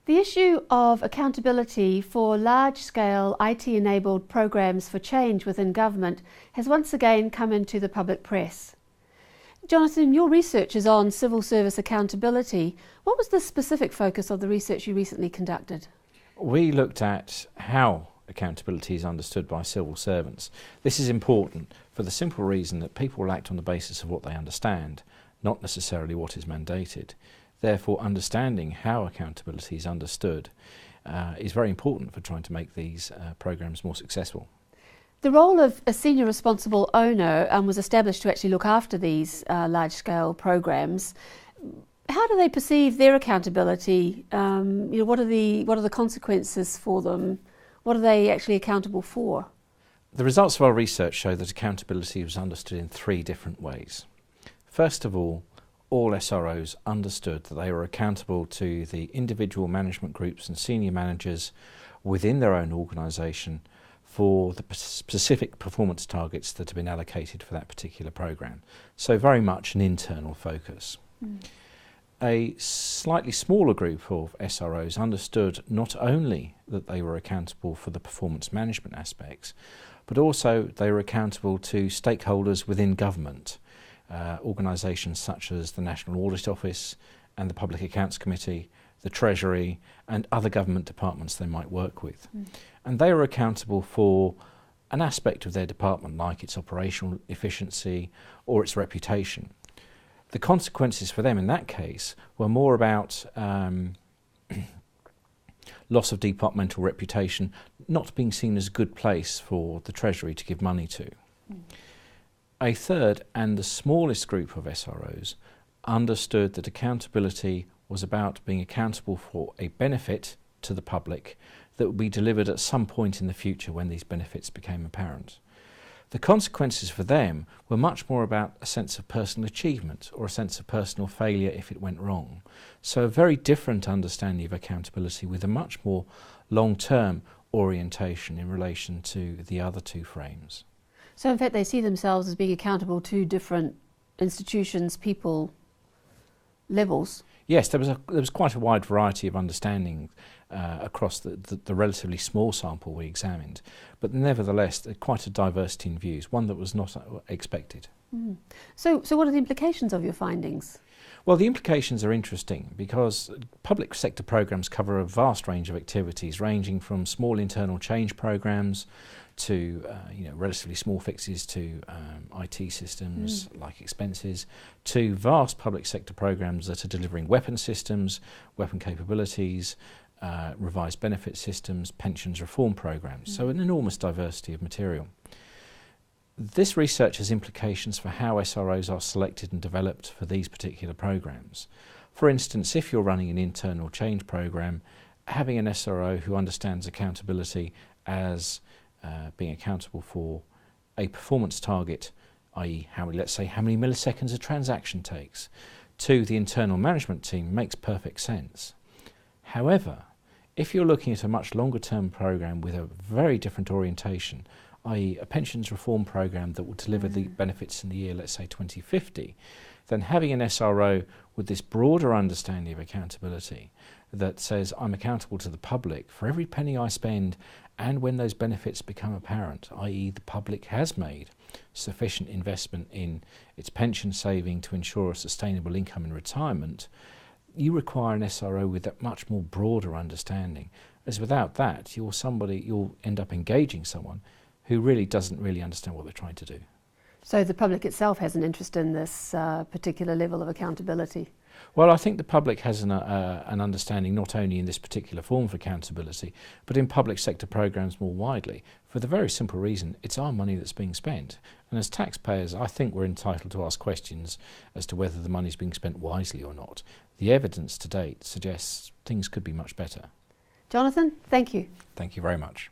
The issue of accountability for large-scale IT-enabled programs for change within government has once again come into the public press. Jonathan, your research is on civil service accountability. What was the specific focus of the research you recently conducted? We looked at how accountability is understood by civil servants. This is important for the simple reason that people will act on the basis of what they understand, not necessarily what is mandated. Therefore, understanding how accountability is understood is very important for trying to make these programs more successful. The role of a senior responsible owner was established to actually look after these large-scale programs. How do they perceive their accountability? What are the consequences for them? What are they actually accountable for? The results of our research show that accountability was understood in three different ways. First of all SROs understood that they were accountable to the individual management groups and senior managers within their own organisation for the specific performance targets that have been allocated for that particular programme. So very much an internal focus. A slightly smaller group of SROs understood not only that they were accountable for the performance management aspects, but also they were accountable to stakeholders within government. Organisations such as the National Audit Office and the Public Accounts Committee, the Treasury and other government departments they might work with. And they were accountable for an aspect of their department like its operational efficiency or its reputation. The consequences for them in that case were more about loss of departmental reputation, not being seen as a good place for the Treasury to give money to. A third and the smallest group of SROs understood that accountability was about being accountable for a benefit to the public that would be delivered at some point in the future when these benefits became apparent. The consequences for them were much more about a sense of personal achievement or a sense of personal failure if it went wrong. So a very different understanding of accountability with a much more long-term orientation in relation to the other two frames. So in fact they see themselves as being accountable to different institutions, people, levels? Yes, there was quite a wide variety of understanding across the relatively small sample we examined, but nevertheless quite a diversity in views, one that was not expected. So what are the implications of your findings? Well, the implications are interesting because public sector programmes cover a vast range of activities ranging from small internal change programmes to relatively small fixes to IT systems like expenses, to vast public sector programmes that are delivering weapon systems, weapon capabilities, revised benefit systems, pensions reform programmes. So an enormous diversity of material. This research has implications for how SROs are selected and developed for these particular programmes. For instance, if you're running an internal change programme, having an SRO who understands accountability as being accountable for a performance target, i.e. let's say how many milliseconds a transaction takes, to the internal management team makes perfect sense. However, if you're looking at a much longer term programme with a very different orientation, i.e. a pensions reform programme that will deliver the benefits in the year, let's say 2050, then having an SRO with this broader understanding of accountability that says I'm accountable to the public for every penny I spend and when those benefits become apparent, i.e. the public has made sufficient investment in its pension saving to ensure a sustainable income in retirement, you require an SRO with that much more broader understanding. As without that, you'll end up engaging someone who really doesn't really understand what they're trying to do. So the public itself has an interest in this particular level of accountability? Well, I think the public has an understanding not only in this particular form of accountability, but in public sector programmes more widely, for the very simple reason it's our money that's being spent. And as taxpayers, I think we're entitled to ask questions as to whether the money's being spent wisely or not. The evidence to date suggests things could be much better. Jonathan, thank you. Thank you very much.